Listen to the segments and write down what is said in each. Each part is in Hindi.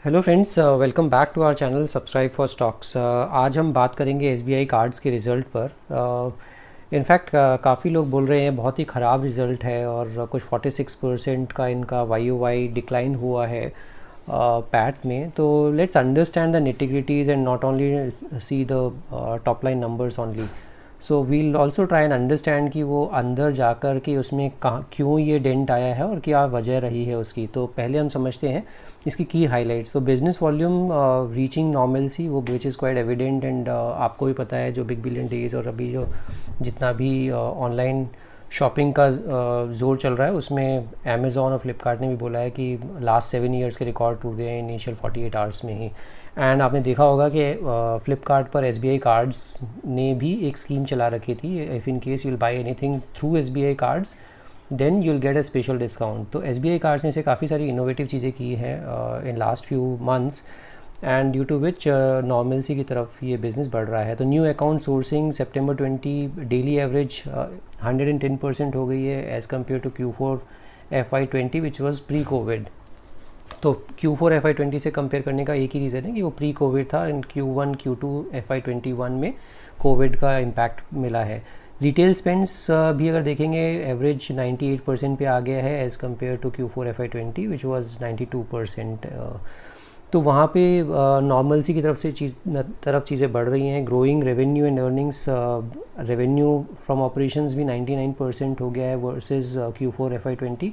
Hello friends, welcome back to our channel subscribe for stocks. आज हम बात करेंगे एसबीआई कार्ड्स के रिज़ल्ट पर। इनफैक्ट काफ़ी लोग बोल रहे हैं बहुत ही ख़राब रिज़ल्ट है और कुछ 46% का इनका वाई डिक्लाइन हुआ है पैट में। तो let's understand the nitty-gritties and not only see the top line numbers only. So we'll also try and understand कि वो अंदर जाकर के उसमें कहाँ क्यों ये डेंट आया है और क्या वजह रही है उसकी। तो पहले हम समझते हैं इसकी की हाइलाइट्स। तो बिजनेस वॉल्यूम रीचिंग नॉर्मलसी, वो which is quite evident and आपको भी पता है जो बिग बिलियन डेज और अभी जो जितना भी ऑनलाइन शॉपिंग का जोर चल रहा है उसमें अमेज़ॉन और फ्लिपकार्ट ने भी बोला है कि लास्ट 7 ईयर्स के रिकॉर्ड टूट गए इनिशियल 48 आवर्स में ही। एंड आपने देखा होगा कि फ्लिपकार्ट पर एसबीआई कार्ड्स ने भी एक स्कीम चला रखी थी, if in case you'll buy anything through SBI cards then you'll get a special discount. तो एसबीआई कार्ड्स ने ऐसे काफ़ी सारी इनोवेटिव चीज़ें की है in last few months and due to which normalcy की तरफ ये बिज़नेस बढ़ रहा है। तो न्यू अकाउंट सोर्सिंग सितंबर 20 डेली एवरेज 110% हो गई है as compare to Q4 FY20 which was pre covid. तो Q4 FY20 से कंपेयर करने का एक ही रीज़न है कि वो प्री कोविड था, इन Q1 Q2 FY21 में कोविड का इम्पैक्ट मिला है। रिटेल स्पेंड्स भी अगर देखेंगे एवरेज 98% पे आ गया है as compare to Q4 FY20 which was 92%। तो वहाँ पे नॉर्मलसी की तरफ चीज़ें बढ़ रही हैं। Growing revenue and earnings, revenue from operations भी 99% हो गया है versus Q4 FY20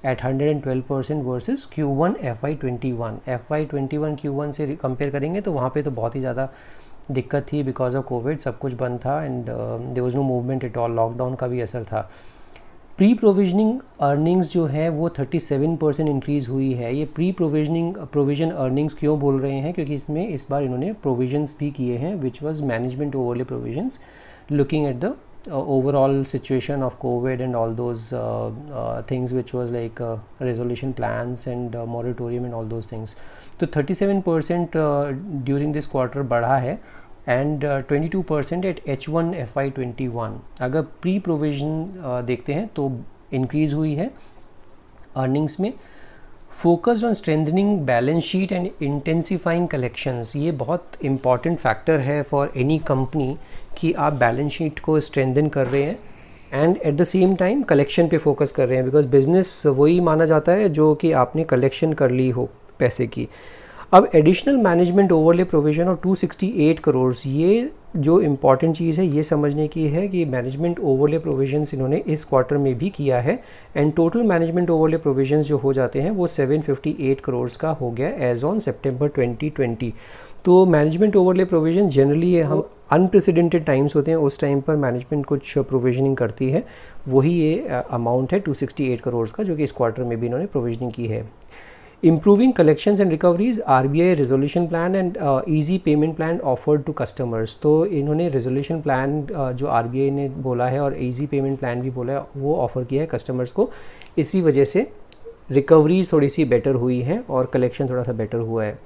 eight 112% versus Q1 FY21 Q1 से कंपेयर करेंगे तो वहाँ पे तो बहुत ही ज़्यादा दिक्कत थी बिकॉज ऑफ कोविड, सब कुछ बंद था and there was no movement at all, lockdown का भी असर था। प्री प्रोविजनिंग अर्निंग्स जो है वो 37% इंक्रीज़ हुई है। ये प्रोविजन अर्निंग्स क्यों बोल रहे हैं, क्योंकि इसमें इस बार इन्होंने प्रोविजंस भी किए हैं which was management overlay provisions looking at the overall situation of COVID and all those things which was like resolution plans and moratorium and all those things. तो 37% during this quarter बढ़ा है एंड 22% एट H1 FY21। अगर प्री प्रोविजन देखते हैं तो इंक्रीज़ हुई है अर्निंग्स में। Focused on strengthening balance sheet and intensifying collections, ये बहुत इंपॉर्टेंट फैक्टर है फॉर एनी कंपनी कि आप बैलेंस शीट को स्ट्रेंथन कर रहे हैं and at the same time collection पे फोकस कर रहे हैं, बिकॉज बिजनेस वही माना जाता है जो कि आपने कलेक्शन कर ली हो पैसे की। अब एडिशनल मैनेजमेंट ओवरले प्रोविजन और 268 करोड़, ये जो इम्पॉर्टेंट चीज़ है ये समझने की है कि मैनेजमेंट ओवरले प्रोविजंस इन्होंने इस क्वार्टर में भी किया है and total management overlay provisions जो हो जाते हैं वो 758 करोड़ का हो गया एज ऑन सितंबर 2020। तो मैनेजमेंट ओवरले प्रोविजन जनरली हम अनप्रेसिडेंटेड टाइम्स होते हैं, उस टाइम पर मैनेजमेंट कुछ प्रोविजनिंग करती है, वही ये अमाउंट है 268 करोड़ का जो कि इस क्वार्टर में भी इन्होंने प्रोविजनिंग की है। Improving collections and recoveries, RBI resolution plan and easy payment plan offered to customers। तो इन्होंने resolution plan जो RBI ने बोला है और easy payment plan भी बोला है वो ऑफ़र किया है कस्टमर्स को, इसी वजह से रिकवरीज थोड़ी सी बेटर हुई हैं और कलेक्शन थोड़ा सा बेटर हुआ है।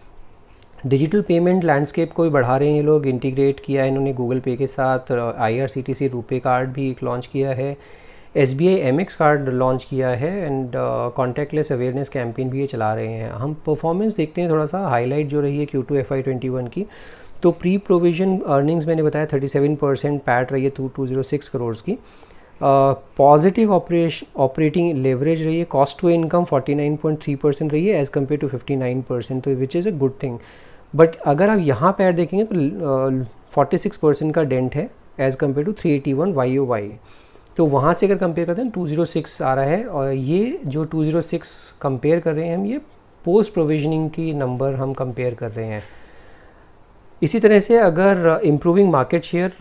डिजिटल पेमेंट लैंडस्केप को भी बढ़ा रहे हैं ये लोग, इंटीग्रेट किया है इन्होंने गूगल पे के साथ, IRCTC रुपे कार्ड भी एक लॉन्च किया है, SBI MX कार्ड लॉन्च किया है एंड कॉन्टैक्टलेस अवेयरनेस कैंपेन भी ये चला रहे हैं। हम परफॉर्मेंस देखते हैं थोड़ा सा हाईलाइट जो रही है Q2 FY21 की। तो प्री प्रोविजन अर्निंग्स मैंने बताया 37% पैट रही है 206 करोड़ की। पॉजिटिव ऑपरेटिंग लेवरेज रही है, कॉस्ट टू इनकम 49.3% रही है एज़ कम्पेयर टू 59%, तो विच is a good thing. But अगर आप यहाँ पैट देखेंगे तो 46% का डेंट है एज़ कम्पेयर टू 381 YOY। तो वहाँ से अगर कंपेयर करते हैं 206 आ रहा है और ये जो 206 कंपेयर कर रहे हैं हम, ये पोस्ट प्रोविजनिंग की नंबर हम कंपेयर कर रहे हैं। इसी तरह से अगर इम्प्रूविंग मार्केट शेयर,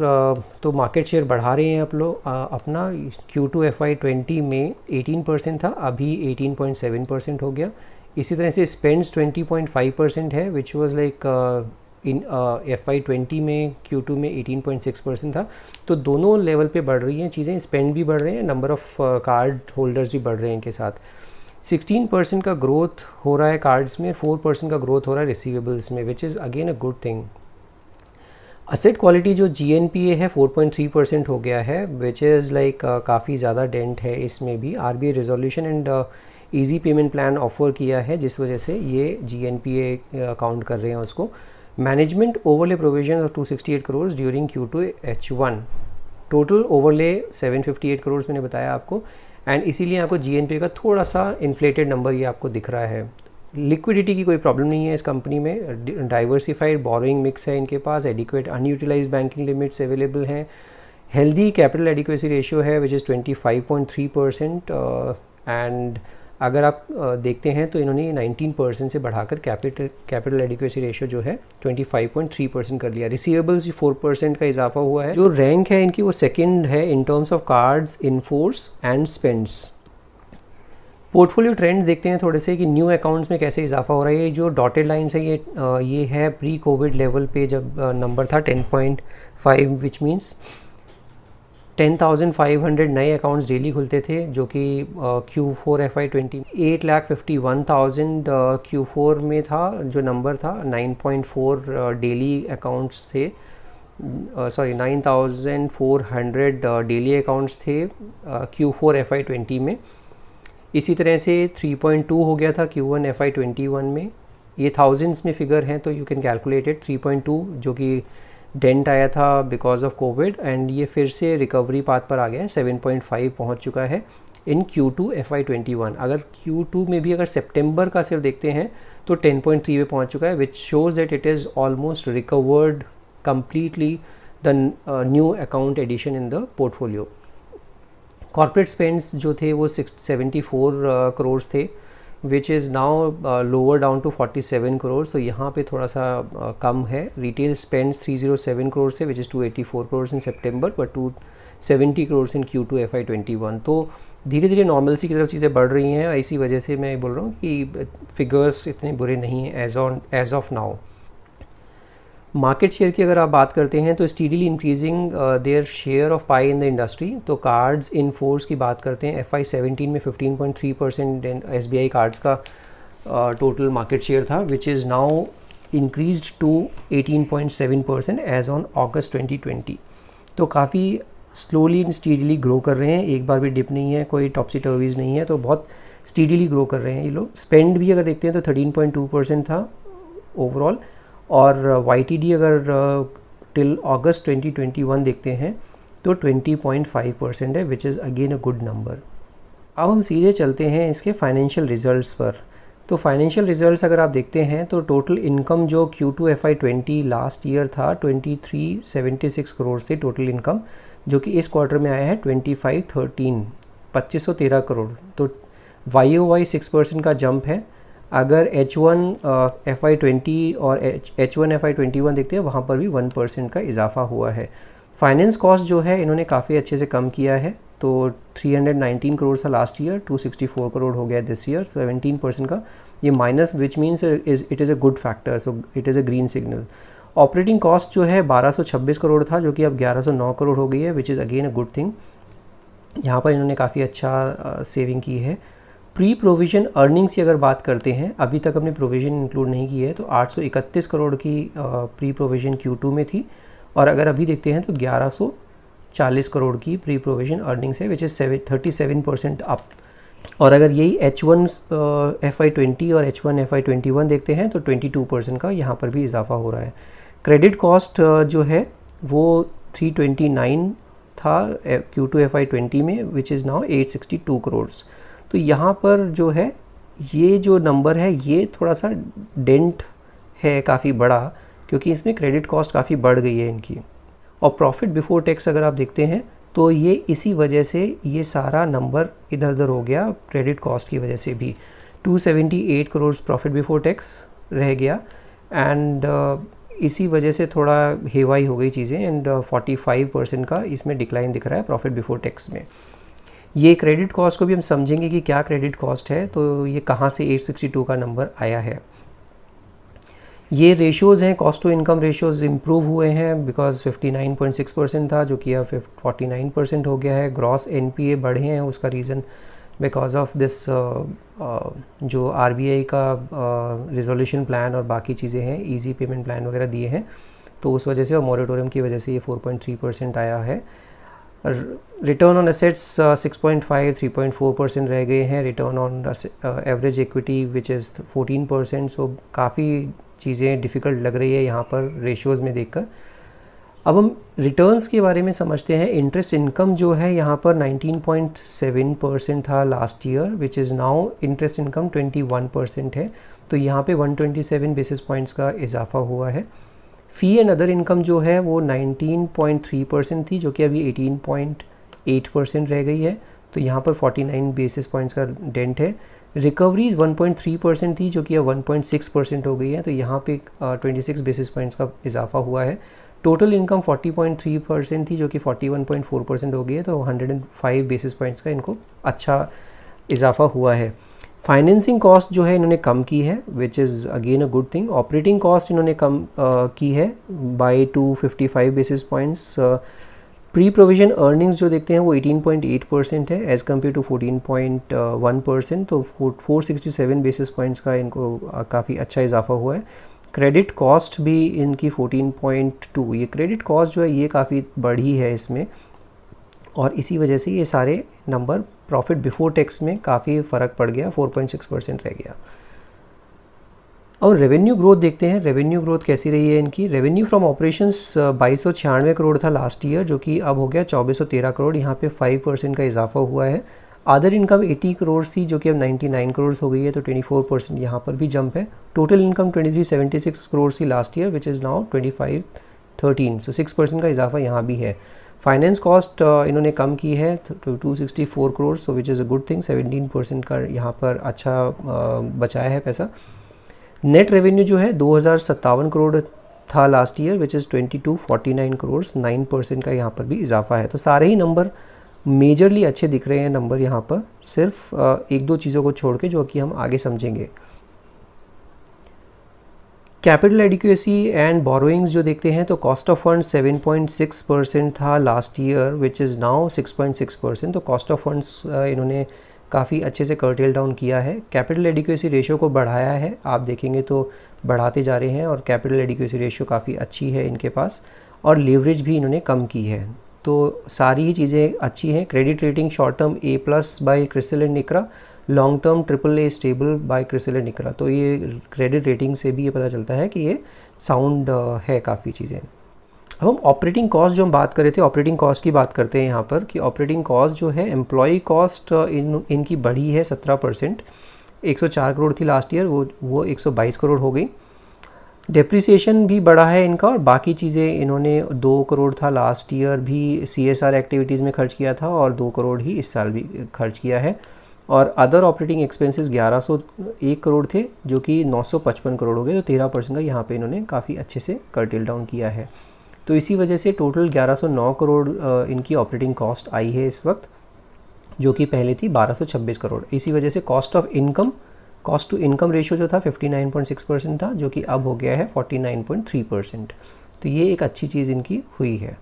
तो मार्केट शेयर बढ़ा रहे हैं आप लोग अपना। Q2 FY20 में 18% था, अभी 18.7% हो गया। इसी तरह से स्पेंड्स 20.5% है which was like in FY20 में Q2 में 18.6% था। तो दोनों लेवल पे बढ़ रही हैं चीज़ें, स्पेंड भी बढ़ रहे हैं, नंबर ऑफ़ कार्ड होल्डर्स भी बढ़ रहे हैं इनके साथ। 16% का ग्रोथ हो रहा है कार्ड्स में, 4% का ग्रोथ हो रहा है रिसीवेबल्स में, विच is again a good thing. Asset quality जो GNPA है 4.3% हो गया है विच इज़ लाइक काफ़ी ज़्यादा डेंट है इसमें भी। RBI resolution and easy payment plan offer किया है, जिस वजह से ये GNPA काउंट कर रहे हैं उसको। Management overlay provision of 268 crore during Q2 H1, total overlay 758 crore मैंने बताया आपको, एंड इसीलिए आपको GNPA का थोड़ा सा इन्फ्लेटेड नंबर ये आपको दिख रहा है। लिक्विडिटी की कोई प्रॉब्लम नहीं है इस कंपनी में, डाइवर्सिफाइड बोरोइंग मिक्स है इनके पास, adequate unutilised banking limits available हैं, हेल्दी कैपिटल एडिक्वेसी रेशियो है विच इज़ 25.3%, एंड अगर आप देखते हैं तो इन्होंने 19% से बढ़ाकर कैपिटल एडिक्वेसी रेशियो जो है 25.3% कर लिया। रिसीवेबल्स 4% का इजाफा हुआ है। जो रैंक है इनकी वो सेकंड है in terms of cards in force and spends. Portfolio trend देखते हैं थोड़े से कि न्यू अकाउंट्स में कैसे इजाफा हो रहा है। ये जो डॉटेड लाइन्स है ये है प्री कोविड लेवल पे जब नंबर था 10.5, विच मीन्स 10,500 नए अकाउंट्स डेली खुलते थे, जो कि Q4 FY20 8,51,000 Q4 में था। जो नंबर था 9.4 डेली अकाउंट्स थे, सॉरी 9,400 डेली अकाउंट्स थे Q4 FY20 में। इसी तरह से 3.2 हो गया था Q1 FY21 में। ये थाउजेंड्स में फिगर हैं तो यू कैन कैलकुलेट इट। 3.2 जो कि डेंट आया था बिकॉज ऑफ कोविड, एंड ये फिर से रिकवरी पाथ पर आ गया है, 7.5 पहुंच चुका है इन Q2 FY21। अगर Q2 में भी अगर सितंबर का सिर्फ देखते हैं तो 10.3 पे पहुंच चुका है, which shows that it is almost recovered completely the new account addition in the portfolio. Corporate spends जो थे वो 674 करोड़ थे, which is now lower down to 47 crore, तो यहाँ पे थोड़ा सा कम है। रिटेल स्पेंड्स 307 करोड़ से, which is 284 crore in September, but 270 crore in Q2 FY21। तो धीरे धीरे नॉर्मलसी की तरफ चीज़ें बढ़ रही हैं। इसी वजह से मैं बोल रहा हूँ कि फिगर्स इतने बुरे नहीं हैं as of now. Market share की अगर आप बात करते हैं तो steadily increasing their share of pie in the industry. तो कार्ड्स इन फोर्स की बात करते हैं, FY17 में 15.3% SBI कार्ड्स का टोटल मार्केट शेयर था, which is now increased to 18.7% as on August 2020। तो काफ़ी स्लोली एंड स्टीडीली ग्रो कर रहे हैं, एक बार भी डिप नहीं है, कोई टॉपसी टर्वीज नहीं है, तो बहुत स्टीडीली ग्रो कर रहे हैं ये लोग। स्पेंड भी अगर देखते हैं तो 13.2% था ओवरऑल, और YTD अगर टिल अगस्त 2021 देखते हैं तो 20.5% है, which is again a good number. अब हम सीधे चलते हैं इसके फाइनेंशियल रिजल्ट्स पर। तो फाइनेंशियल रिजल्ट्स अगर आप देखते हैं तो टोटल इनकम जो Q2 FY20 लास्ट ईयर था 2376 करोड़ से टोटल इनकम, जो कि इस क्वार्टर में आया है 2513 करोड़। तो YOY 6% का जंप है। अगर H1 FY20 और H1 FY21 देखते हैं वहाँ पर भी 1% का इजाफा हुआ है। फाइनेंस कॉस्ट जो है इन्होंने काफ़ी अच्छे से कम किया है, तो 319 करोड़ था लास्ट ईयर, 264 करोड़ हो गया दिस ईयर, 17% का ये minus, which means it is a good factor, so it is a green signal. Operating cost जो है 1226 करोड़ था, जो कि अब 1109 करोड़ हो गई है, which is again a good thing. यहाँ पर इन्होंने काफ़ी अच्छा सेविंग की है। प्री प्रोविज़न अर्निंग्स की अगर बात करते हैं, अभी तक हमने प्रोविज़न इंक्लूड नहीं की है, तो 831 करोड़ की प्री प्रोविज़न Q2 में थी, और अगर अभी देखते हैं तो 1140 करोड़ की प्री प्रोविज़न अर्निंग्स है, विच इज़ 37% अप। और अगर यही H1 FY20 और H1 FY21 देखते हैं तो 22% का यहाँ पर भी इजाफा हो रहा है। क्रेडिट कॉस्ट जो है वो 329 था Q2 FY20 में, विच इज़ नाउ 862 करोड़। तो यहाँ पर जो है ये जो नंबर है ये थोड़ा सा डेंट है काफ़ी बड़ा, क्योंकि इसमें क्रेडिट कॉस्ट काफ़ी बढ़ गई है इनकी। और प्रॉफिट बिफोर टैक्स अगर आप देखते हैं तो ये इसी वजह से ये सारा नंबर इधर उधर हो गया, क्रेडिट कॉस्ट की वजह से भी 278 करोड़ प्रॉफिट बिफोर टैक्स रह गया, एंड इसी वजह से थोड़ा हेवाई हो गई चीज़ें, एंड 45% का इसमें डिक्लाइन दिख रहा है प्रॉफिट बिफोर टैक्स में। ये क्रेडिट कॉस्ट को भी हम समझेंगे कि क्या क्रेडिट कॉस्ट है, तो ये कहाँ से 862 का नंबर आया है। ये रेशियोज़ हैं, cost to income ratios improve हुए हैं, बिकॉज 59.6% था जो कि अब 49% हो गया है। ग्रॉस NPA बढ़े हैं, उसका रीज़न बिकॉज ऑफ दिस जो RBI का रिजोल्यूशन प्लान और बाकी चीज़ें हैं, इजी पेमेंट प्लान वगैरह दिए हैं, तो उस वजह से और मॉरेटोरियम की वजह से ये 4.3% आया है। रिटर्न ऑन एसेट्स 6.5 3.4% रह गए हैं। Return on average equity which is 14%। सो काफ़ी चीज़ें डिफ़िकल्ट लग रही है यहाँ पर रेशियोज़ में देखकर। अब हम रिटर्न्स के बारे में समझते हैं। इंटरेस्ट इनकम जो है यहाँ पर 19.7% था last year, which is now interest income 21% है। तो यहाँ पे 127 बेसिस पॉइंट्स का इजाफा हुआ है। फ़ी एंड अदर इनकम जो है वो 19.3% थी, जो कि अभी 18.8% रह गई है। तो यहाँ पर 49 बेसिस पॉइंट्स का डेंट है। रिकवरीज 1.3% थी, जो कि अब 1.6% हो गई है। तो यहाँ पे 26 बेसिस पॉइंट्स का इजाफा हुआ है। टोटल इनकम 40.3% थी, जो कि 41.4% हो गई है। तो 105 बेसिस पॉइंट्स का इनको अच्छा इजाफा हुआ है। फाइनेंसिंग कॉस्ट जो है इन्होंने कम की है, which is again a good thing. Operating cost इन्होंने कम की है by 255 basis points. Pre provision earnings जो देखते हैं वो 18.8% है एज़ कम्पेयर टू 14.1%। तो 467 बेसिस पॉइंट्स का इनको काफ़ी अच्छा इजाफा हुआ है। क्रेडिट कॉस्ट भी इनकी 14.2, ये क्रेडिट कॉस्ट जो है ये काफ़ी बढ़ी है इसमें, और इसी वजह से ये सारे नंबर प्रॉफिट बिफोर टैक्स में काफ़ी फ़र्क पड़ गया, 4.6% रह गया। और रेवेन्यू ग्रोथ देखते हैं, रेवेन्यू ग्रोथ कैसी रही है इनकी। रेवेन्यू फ्रॉम ऑपरेशंस 2296 करोड़ था लास्ट ईयर, जो कि अब हो गया 2413 करोड़। यहाँ पे 5% का इजाफा हुआ है। अदर इनकम 80 करोड़ थी, जो कि अब 99 करोड़ हो गई है। तो 24% यहाँ पर भी जंप है। टोटल इनकम 2376 करोड़ थी last year, which is now 2513। सो 6% का इजाफा यहाँ भी है। फाइनेंस कॉस्ट इन्होंने कम की है 264 crore, so which is a good thing. 17% का यहाँ पर अच्छा बचाया है पैसा। नेट रेवेन्यू जो है 2057 करोड़ था last year, which is 2249 crore, 9% का यहाँ पर भी इजाफा है। तो सारे ही नंबर मेजरली अच्छे दिख रहे हैं नंबर यहाँ पर, सिर्फ एक दो चीज़ों को छोड़ के, जो कि हम आगे समझेंगे। कैपिटल एडिक्वेसी एंड बोरोइंग्स जो देखते हैं तो कॉस्ट ऑफ फंड 7.6% था last year, which is now 6.6%। तो कॉस्ट ऑफ फंड्स इन्होंने काफ़ी अच्छे से कर्टेल डाउन किया है। कैपिटल एडिक्वेसी रेशियो को बढ़ाया है, आप देखेंगे तो बढ़ाते जा रहे हैं, और कैपिटल एडिक्वेसी रेशियो काफ़ी अच्छी है इनके पास। और लीवरेज भी इन्होंने कम की है। तो सारी ही चीज़ें अच्छी हैं। Credit rating short term A+ by CRISIL and निकरा, long term AAA stable by CRISIL and निकरा। तो ये क्रेडिट रेटिंग से भी ये पता चलता है कि ये साउंड है काफ़ी चीज़ें। अब हम ऑपरेटिंग कॉस्ट जो हम बात कर रहे थे, ऑपरेटिंग कॉस्ट की बात करते हैं यहाँ पर, कि ऑपरेटिंग कॉस्ट जो है एम्प्लॉय कॉस्ट इनकी बढ़ी है 17%। 104 करोड़ थी लास्ट ईयर, वो 122 करोड़ हो गई। डेप्रिसिएशन भी बढ़ा है इनका, और बाकी चीज़ें इन्होंने 2 करोड़ था लास्ट ईयर भी CSR एक्टिविटीज़ में खर्च किया था, और 2 करोड़ ही इस साल भी खर्च किया है। और अदर ऑपरेटिंग एक्सपेंसेस 1101 करोड़ थे, जो कि 955 करोड़ हो गए। तो 13% का यहाँ पे इन्होंने काफ़ी अच्छे से कर्टेल डाउन किया है। तो इसी वजह से टोटल 1109 करोड़ इनकी ऑपरेटिंग कॉस्ट आई है इस वक्त, जो कि पहले थी 1226 करोड़। इसी वजह से कॉस्ट टू इनकम रेशियो जो था 59.6% था, जो कि अब हो गया है 49.3%। तो ये एक अच्छी चीज़ इनकी हुई है।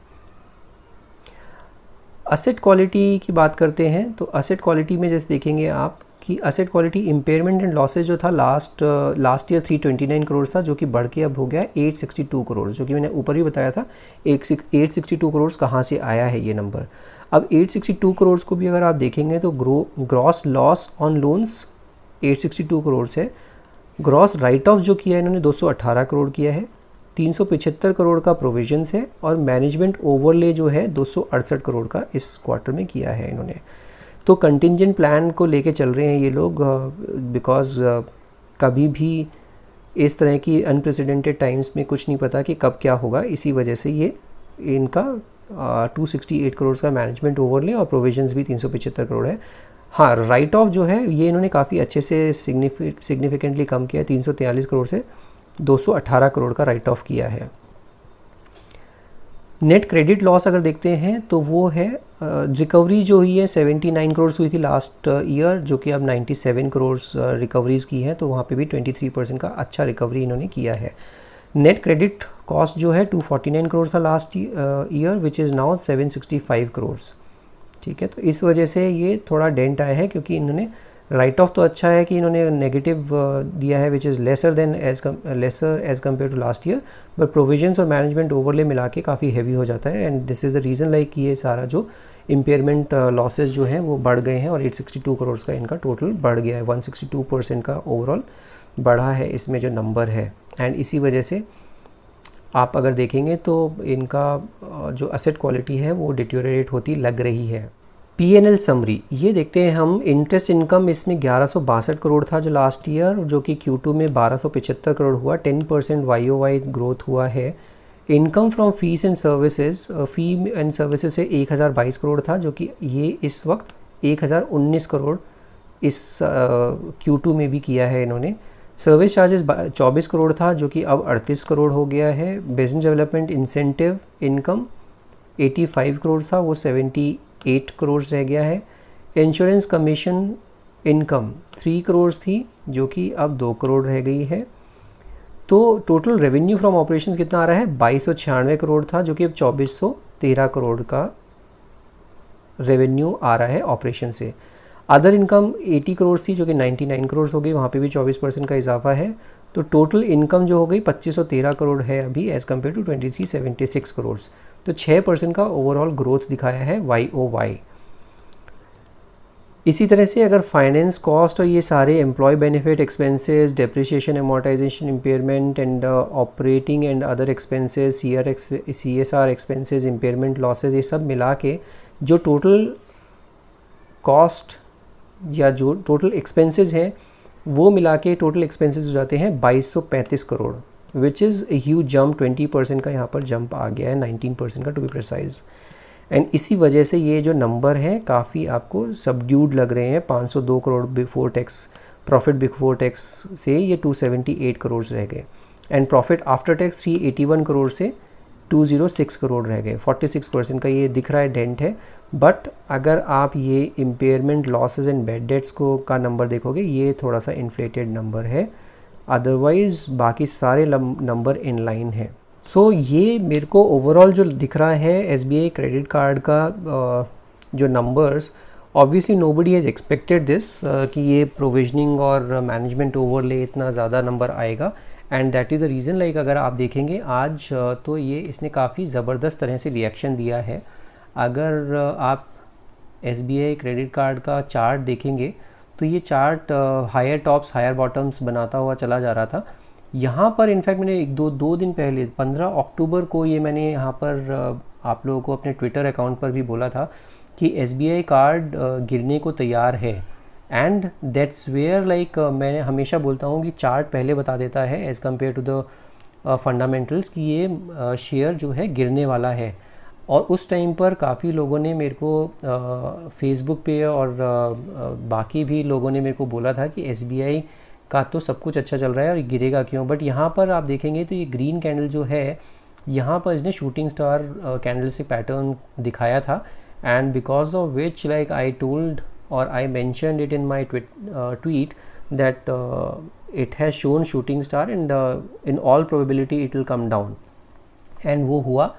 असेट क्वालिटी की बात करते हैं, तो असेट क्वालिटी में जैसे देखेंगे आप कि asset quality impairment and losses जो था लास्ट ईयर 329 करोड़ था, जो कि बढ़ के अब हो गया 862 करोड़, जो कि मैंने ऊपर ही बताया था 862 करोड़ कहाँ से आया है ये नंबर। अब 862 करोड़ को भी अगर आप देखेंगे तो gross loss on loans 862 crore है। ग्रॉस राइट ऑफ जो किया है इन्होंने 218 करोड़ किया है। 375 करोड़ का प्रोविजंस है, और मैनेजमेंट ओवरले जो है 268 करोड़ का इस क्वार्टर में किया है इन्होंने। तो कंटिंजेंट प्लान को लेके चल रहे हैं ये लोग, बिकॉज कभी भी इस तरह की अनप्रेसिडेंटेड टाइम्स में कुछ नहीं पता कि कब क्या होगा। इसी वजह से ये इनका 268 करोड़ का मैनेजमेंट ओवरले, और प्रोविजंस भी 375 करोड़ है। हाँ, राइट ऑफ जो है ये इन्होंने काफ़ी अच्छे से सिग्निफिकेंटली कम किया है, 343 करोड़ से 218 करोड़ का राइट ऑफ किया है। नेट क्रेडिट लॉस अगर देखते हैं तो वो है रिकवरी जो हुई है 79 करोड़ हुई थी लास्ट ईयर, जो कि अब 97 करोड़ रिकवरीज की है। तो वहाँ पे भी 23% का अच्छा रिकवरी इन्होंने किया है। नेट क्रेडिट कॉस्ट जो है 249 करोड़ था last year, which is now 765 crore. ठीक है, तो इस वजह से ये थोड़ा डेंट आया है, क्योंकि इन्होंने राइट ऑफ तो अच्छा है कि इन्होंने नेगेटिव दिया है which is lesser as compare to last year, but provisions और मैनेजमेंट ओवरले मिला के काफ़ी हैवी हो जाता है and this is the reason like ये सारा जो इम्पेयरमेंट लॉसेज जो हैं वो बढ़ गए हैं और 862 करोड़ का इनका टोटल बढ़ गया है, 162% का ओवरऑल बढ़ा है इसमें जो नंबर है। एंड इसी वजह से आप अगर देखेंगे तो इनका जो असेट क्वालिटी है वो डिटेरियोरेट होती लग रही है। P&L समरी ये देखते हैं हम। इंटरेस्ट इनकम इसमें 1162 करोड़ था जो लास्ट ईयर, जो कि Q2 में 1275 करोड़ हुआ, 10% YOY ग्रोथ हुआ है। Income from fees and services, fee and services से 1022 करोड़ था, जो कि ये इस वक्त 1019 करोड़ इस Q2 में भी किया है इन्होंने। सर्विस चार्जेस 24 करोड़ था, जो कि अब 38 करोड़ हो गया है। Business development incentive income 85 crore था, वो 78 करोड़ रह गया है। इंश्योरेंस कमीशन इनकम 3 करोड़ थी, जो कि अब 2 करोड़ रह गई है। तो टोटल रेवेन्यू फ्रॉम ऑपरेशंस कितना आ रहा है, 2296 करोड़ था, जो कि अब 2413 करोड़ का रेवेन्यू आ रहा है ऑपरेशन से। अदर इनकम 80 करोड़ थी, जो कि 99 करोड़ हो गई, वहाँ पे भी 24% का इजाफा है। तो टोटल इनकम जो हो गई 2513 करोड़ है अभी एज़ कम्पेयर टू 2376 करोड़। तो 6% का ओवरऑल ग्रोथ दिखाया है YOY। इसी तरह से अगर फाइनेंस कॉस्ट और ये सारे employ benefit expenses, depreciation, amortization, impairment and operating and other expenses, CSR expenses, impairment losses, ये सब मिला के जो टोटल कॉस्ट या जो टोटल एक्सपेंसेस हैं वो मिला के टोटल एक्सपेंसेस हो जाते हैं 2235 crore, which is a huge jump. 20% का यहाँ पर जंप आ गया है, 19% का टू बी प्रिसाइज। एंड इसी वजह से ये जो नंबर हैं काफ़ी आपको सबड्यूड लग रहे हैं। 502 crore before tax, profit before tax से ये 278 करोड़ रह गए। And profit after tax 381 crore से 206 करोड़ रह गए। 46% का ये दिख रहा है डेंट है। बट अगर आप ये impairment losses and bad debts को का नंबर देखोगे, ये थोड़ा सा इन्फ्लेटेड नंबर है, अदरवाइज बाकी सारे नंबर इन लाइन है। सो ये मेरे को ओवरऑल जो दिख रहा है SBI क्रेडिट कार्ड का जो numbers, obviously nobody has expected this कि ये प्रोविजनिंग और मैनेजमेंट ओवरले इतना ज़्यादा नंबर आएगा। And that is the reason like अगर आप देखेंगे आज तो ये इसने काफ़ी ज़बरदस्त तरह से रिएक्शन दिया है। अगर आप SBI क्रेडिट कार्ड का चार्ट देखेंगे तो ये chart higher tops higher bottoms बनाता हुआ चला जा रहा था। यहाँ पर इनफैक्ट मैंने दो दिन पहले 15 अक्टूबर को ये मैंने यहाँ पर आप लोगों को अपने ट्विटर अकाउंट पर भी बोला था कि SBI कार्ड गिरने को तैयार है। एंड दैट्स वेयर लाइक मैं हमेशा बोलता हूँ कि चार्ट पहले बता देता है as compare to the fundamentals कि ये शेयर जो है गिरने वाला है। और उस टाइम पर काफ़ी लोगों ने मेरे को फेसबुक पे और बाकी भी लोगों ने मेरे को बोला था कि SBI का तो सब कुछ अच्छा चल रहा है और गिरेगा क्यों। बट यहाँ पर आप देखेंगे तो ये ग्रीन कैंडल जो है, यहाँ पर इसने शूटिंग स्टार कैंडल से पैटर्न दिखाया था। And because of which like I told और I mentioned it in my tweet that it has shown shooting star and in all probability it will come down. एंड वो हुआ,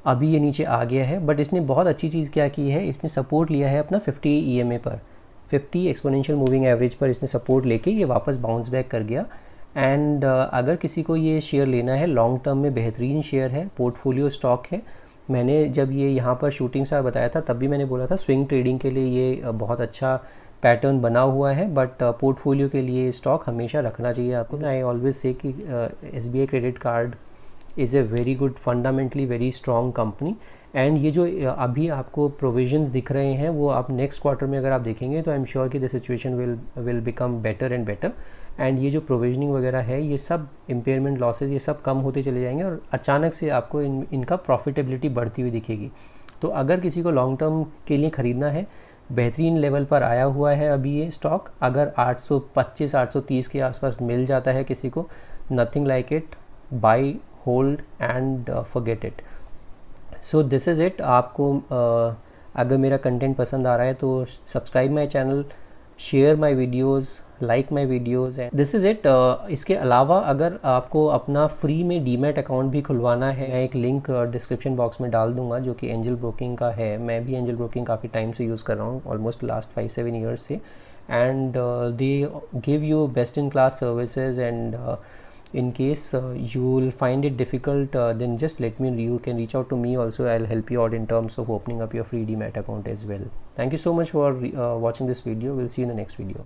अभी ये नीचे आ गया है। बट इसने बहुत अच्छी चीज़ क्या की है, इसने सपोर्ट लिया है अपना 50 EMA पर, 50 एक्सपोनेंशियल मूविंग एवरेज पर इसने सपोर्ट लेके ये वापस बाउंस बैक कर गया। एंड अगर किसी को ये शेयर लेना है, लॉन्ग टर्म में बेहतरीन शेयर है, पोर्टफोलियो स्टॉक है। मैंने जब ये यहाँ पर शूटिंग स्टार बताया था तब भी मैंने बोला था स्विंग ट्रेडिंग के लिए ये बहुत अच्छा पैटर्न बना हुआ है, बट पोर्टफोलियो के लिए स्टॉक हमेशा रखना चाहिए आपको। आई ऑलवेज से कि SBI credit card is a very good fundamentally very strong company. And ये जो अभी आपको प्रोविजंस दिख रहे हैं वो आप नेक्स्ट क्वार्टर में अगर आप देखेंगे तो आई एम श्योर कि the situation will become better and better. And ये जो प्रोविजनिंग वगैरह है, ये सब इम्पेयरमेंट लॉसेज ये सब कम होते चले जाएंगे और अचानक से आपको इनका प्रॉफिटेबिलिटी बढ़ती हुई दिखेगी। तो अगर किसी को लॉन्ग टर्म के लिए ख़रीदना है, बेहतरीन लेवल पर आया हुआ है अभी ये स्टॉक, अगर 825 830 के आसपास मिल जाता है किसी को, nothing like it, buy hold and forget it. So this is it. आपको अगर मेरा कंटेंट पसंद आ रहा है तो subscribe my channel, share my videos, like my videos and this is it. इसके अलावा अगर आपको अपना फ्री में डीमैट अकाउंट भी खुलवाना है, मैं एक लिंक डिस्क्रिप्शन बॉक्स में डाल दूंगा जो कि एंजल ब्रोकिंग का है। मैं भी एंजल ब्रोकिंग काफ़ी टाइम से यूज़ कर रहा हूँ, ऑलमोस्ट लास्ट 5-7 ईयर्स से। and they give you best in class services. And in case you will find it difficult, then just let me know. You can reach out to me also. I'll help you out in terms of opening up your free demat account as well. Thank you so much for watching this video. We'll see you in the next video.